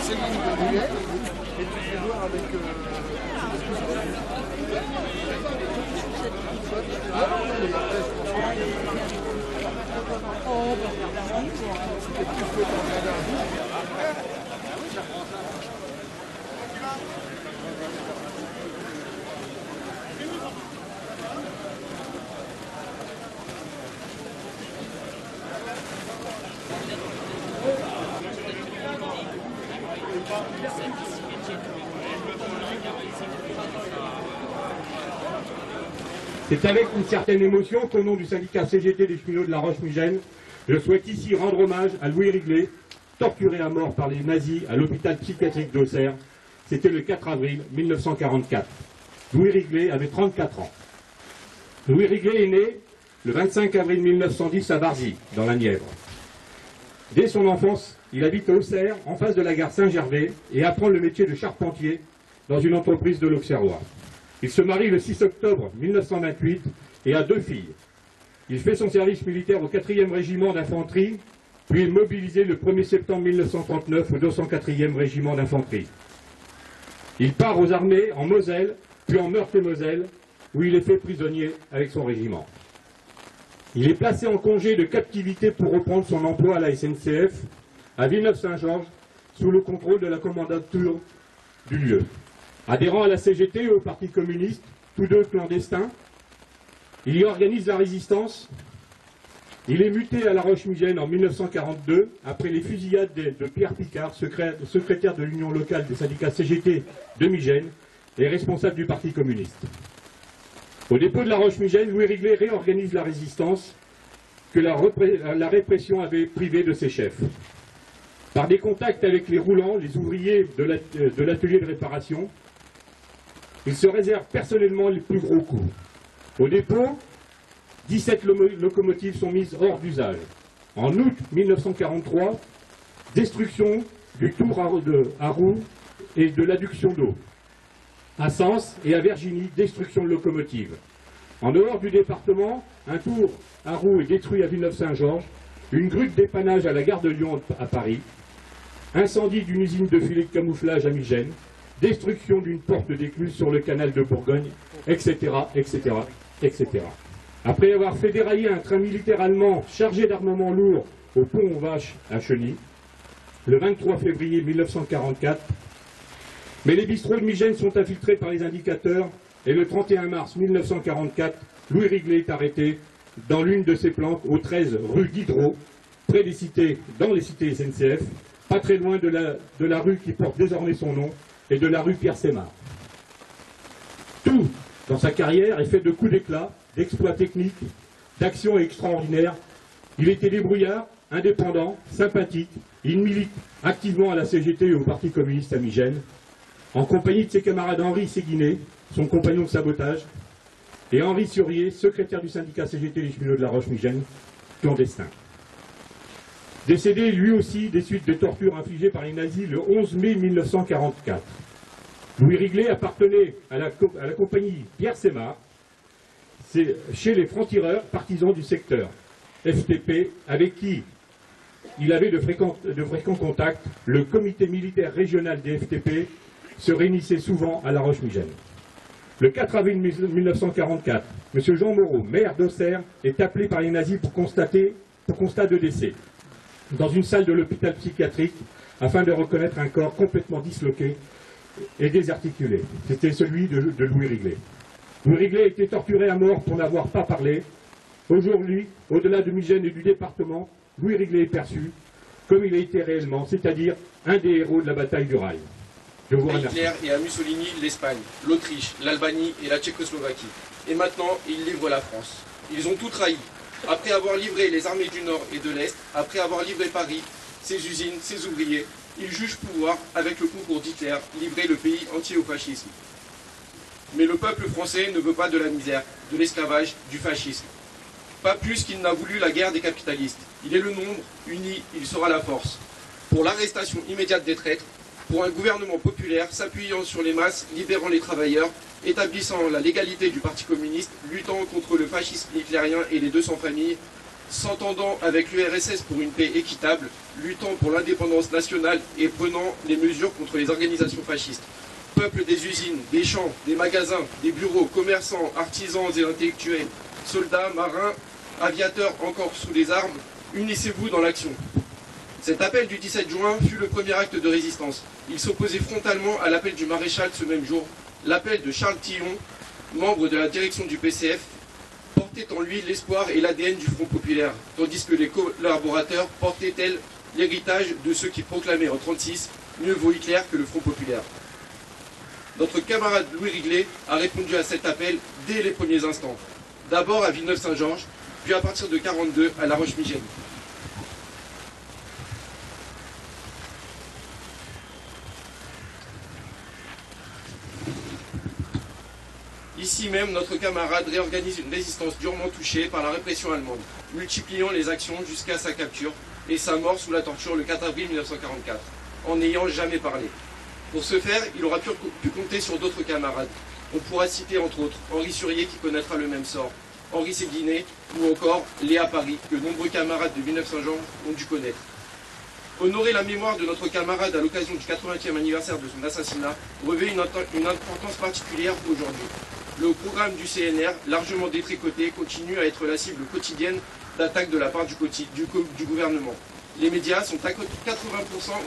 Céline Deluet, et tu fais voir avec... C'est avec une certaine émotion qu'au nom du syndicat CGT des cheminots de La Roche-Migène, je souhaite ici rendre hommage à Louis Riglet, torturé à mort par les nazis à l'hôpital psychiatrique d'Auxerre. C'était le 4 avril 1944. Louis Riglet avait 34 ans. Louis Riglet est né le 25 avril 1910 à Varzy, dans la Nièvre. Dès son enfance, il habite à Auxerre, en face de la gare Saint-Gervais, et apprend le métier de charpentier dans une entreprise de l'Auxerrois. Il se marie le 6 octobre 1928 et a 2 filles. Il fait son service militaire au 4e régiment d'infanterie, puis est mobilisé le 1er septembre 1939 au 204e régiment d'infanterie. Il part aux armées en Moselle, puis en Meurthe-et-Moselle, où il est fait prisonnier avec son régiment. Il est placé en congé de captivité pour reprendre son emploi à la SNCF, à Villeneuve-Saint-Georges, sous le contrôle de la commandature du lieu. Adhérent à la CGT et au Parti communiste, tous deux clandestins, il y organise la résistance. Il est muté à La Roche-Migène en 1942, après les fusillades de Pierre Picard, secrétaire de l'Union locale des syndicats CGT de Migène et responsable du Parti communiste. Au dépôt de La Roche-Migène, Louis Riglet réorganise la résistance que la répression avait privée de ses chefs. Par des contacts avec les roulants, les ouvriers de l'atelier de réparation, il se réserve personnellement les plus gros coups. Au dépôt, 17 locomotives sont mises hors d'usage. En août 1943, destruction du tour à roue et de l'adduction d'eau. À Sens et à Verginy, destruction de locomotives. En dehors du département, un tour à roue est détruit à Villeneuve-Saint-Georges, une grue de dépannage à la gare de Lyon à Paris, incendie d'une usine de filets de camouflage à Migène, destruction d'une porte d'écluse sur le canal de Bourgogne, etc., etc., etc. Après avoir fait dérailler un train militaire allemand chargé d'armement lourd au pont aux Vaches à Cheny, le 23 février 1944, mais les bistrots de Migène sont infiltrés par les indicateurs et le 31 mars 1944, Louis Riglet est arrêté dans l'une de ses planques au 13 rue Diderot, près des cités, dans les cités SNCF, pas très loin de la rue qui porte désormais son nom et de la rue Pierre-Sémard. Tout dans sa carrière est fait de coups d'éclat, d'exploits techniques, d'actions extraordinaires. Il était débrouillard, indépendant, sympathique. Il milite activement à la CGT et au Parti communiste à Migène, en compagnie de ses camarades Henri Séguinet, son compagnon de sabotage, et Henri Surier, secrétaire du syndicat CGT des cheminots de La Roche-Migène, clandestin. Décédé lui aussi des suites de tortures infligées par les nazis le 11 mai 1944. Louis Riglet appartenait à la compagnie Pierre-Sémard, c'est chez les francs-tireurs partisans du secteur, FTP, avec qui il avait de fréquents contacts. Le comité militaire régional des FTP se réunissait souvent à La Roche-Migène. Le 4 avril 1944, M. Jean Moreau, maire d'Auxerre, est appelé par les nazis pour constat de décès dans une salle de l'hôpital psychiatrique afin de reconnaître un corps complètement disloqué et désarticulé. C'était celui de Louis Riglet. Louis Riglet a été torturé à mort pour n'avoir pas parlé. Aujourd'hui, au-delà de Migène et du département, Louis Riglet est perçu comme il a été réellement, c'est-à-dire un des héros de la bataille du rail. Je vous remercie. À Hitler et à Mussolini, l'Espagne, l'Autriche, l'Albanie et la Tchécoslovaquie. Et maintenant, ils livrent la France. Ils ont tout trahi. Après avoir livré les armées du Nord et de l'Est, après avoir livré Paris, ses usines, ses ouvriers, ils jugent pouvoir, avec le concours d'Hitler, livrer le pays entier au fascisme. Mais le peuple français ne veut pas de la misère, de l'esclavage, du fascisme. Pas plus qu'il n'a voulu la guerre des capitalistes. Il est le nombre, uni, il sera la force. Pour l'arrestation immédiate des traîtres, pour un gouvernement populaire s'appuyant sur les masses, libérant les travailleurs, établissant la légalité du Parti communiste, luttant contre le fascisme hitlérien et les 200 familles, s'entendant avec l'URSS pour une paix équitable, luttant pour l'indépendance nationale et prenant les mesures contre les organisations fascistes. Peuple des usines, des champs, des magasins, des bureaux, commerçants, artisans et intellectuels, soldats, marins, aviateurs encore sous les armes, unissez-vous dans l'action. Cet appel du 17 juin fut le premier acte de résistance. Il s'opposait frontalement à l'appel du maréchal ce même jour, l'appel de Charles Tillon, membre de la direction du PCF, portait en lui l'espoir et l'ADN du Front populaire, tandis que les collaborateurs portaient, elles, l'héritage de ceux qui proclamaient en 1936 « Mieux vaut Hitler que le Front populaire ». Notre camarade Louis Riglet a répondu à cet appel dès les premiers instants. D'abord à Villeneuve-Saint-Georges, puis à partir de 1942 à La Roche-Migène. Ici même, notre camarade réorganise une résistance durement touchée par la répression allemande, multipliant les actions jusqu'à sa capture et sa mort sous la torture le 4 avril 1944, en n'ayant jamais parlé. Pour ce faire, il aura pu compter sur d'autres camarades. On pourra citer entre autres Henri Surier qui connaîtra le même sort, Henri Séguinet ou encore Léa Paris, que nombreux camarades de Villeneuve-Saint-Jean ont dû connaître. Honorer la mémoire de notre camarade à l'occasion du 80e anniversaire de son assassinat revêt une importance particulière aujourd'hui. Le programme du CNR, largement détricoté, continue à être la cible quotidienne d'attaques de la part du gouvernement. Les médias sont à 80%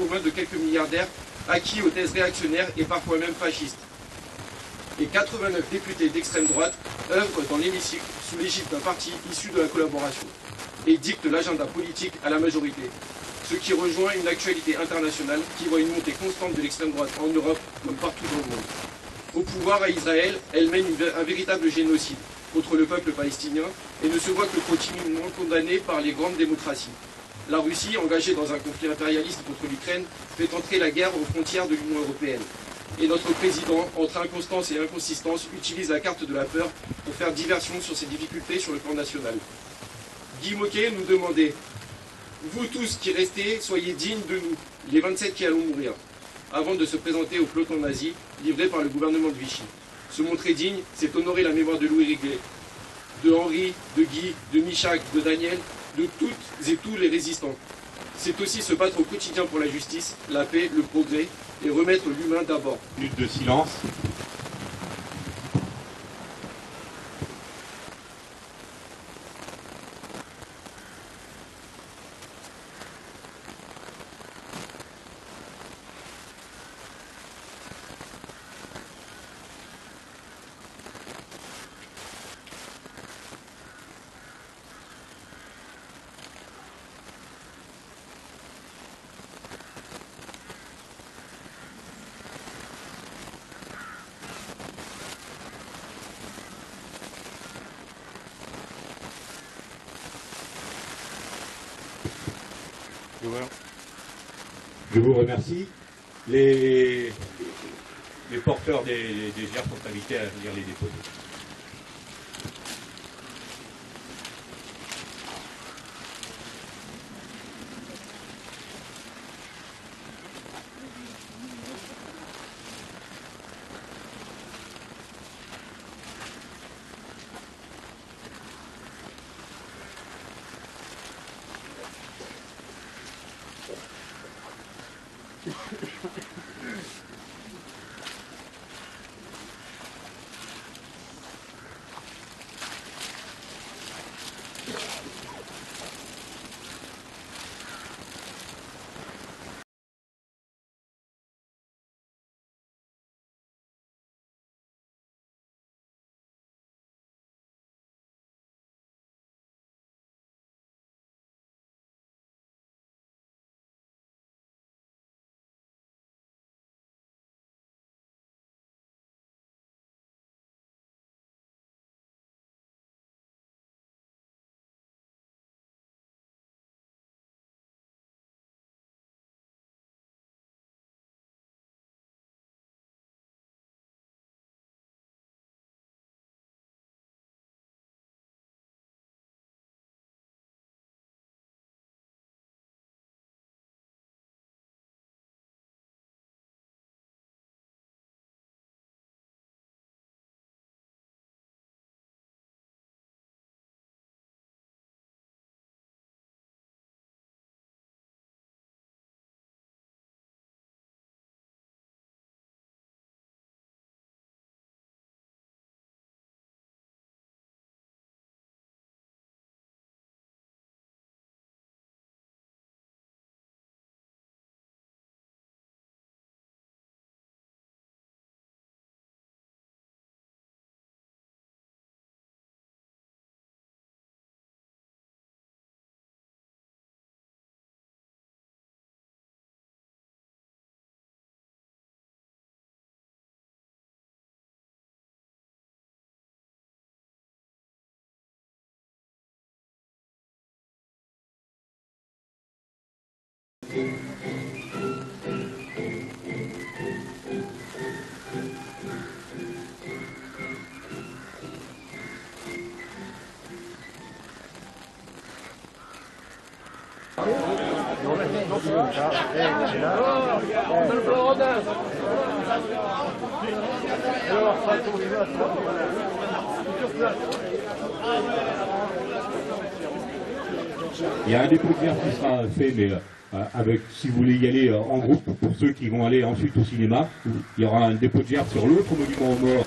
aux mains de quelques milliardaires acquis aux thèses réactionnaires et parfois même fascistes. Et 89 députés d'extrême droite œuvrent dans l'hémicycle sous l'égide d'un parti issu de la collaboration et dictent l'agenda politique à la majorité. Ce qui rejoint une actualité internationale qui voit une montée constante de l'extrême droite en Europe comme partout dans le monde. Au pouvoir à Israël, elle mène un véritable génocide contre le peuple palestinien et ne se voit que continuellement condamnée par les grandes démocraties. La Russie, engagée dans un conflit impérialiste contre l'Ukraine, fait entrer la guerre aux frontières de l'Union européenne. Et notre président, entre inconstance et inconsistance, utilise la carte de la peur pour faire diversion sur ses difficultés sur le plan national. Guy Môquet nous demandait « Vous tous qui restez, soyez dignes de nous, les 27 qui allons mourir », avant de se présenter au peloton nazi, livré par le gouvernement de Vichy. Se montrer digne, c'est honorer la mémoire de Louis Riglet, de Henri, de Guy, de Michak, de Daniel, de toutes et tous les résistants. C'est aussi se battre au quotidien pour la justice, la paix, le progrès, et remettre l'humain d'abord. Minute de silence. Je vous remercie. Les porteurs des GR sont invités à venir les déposer. Il y a un dépôt de bière qui sera fait, mais avec, si vous voulez y aller en groupe, pour ceux qui vont aller ensuite au cinéma, il y aura un dépôt de bière sur l'autre monument aux morts.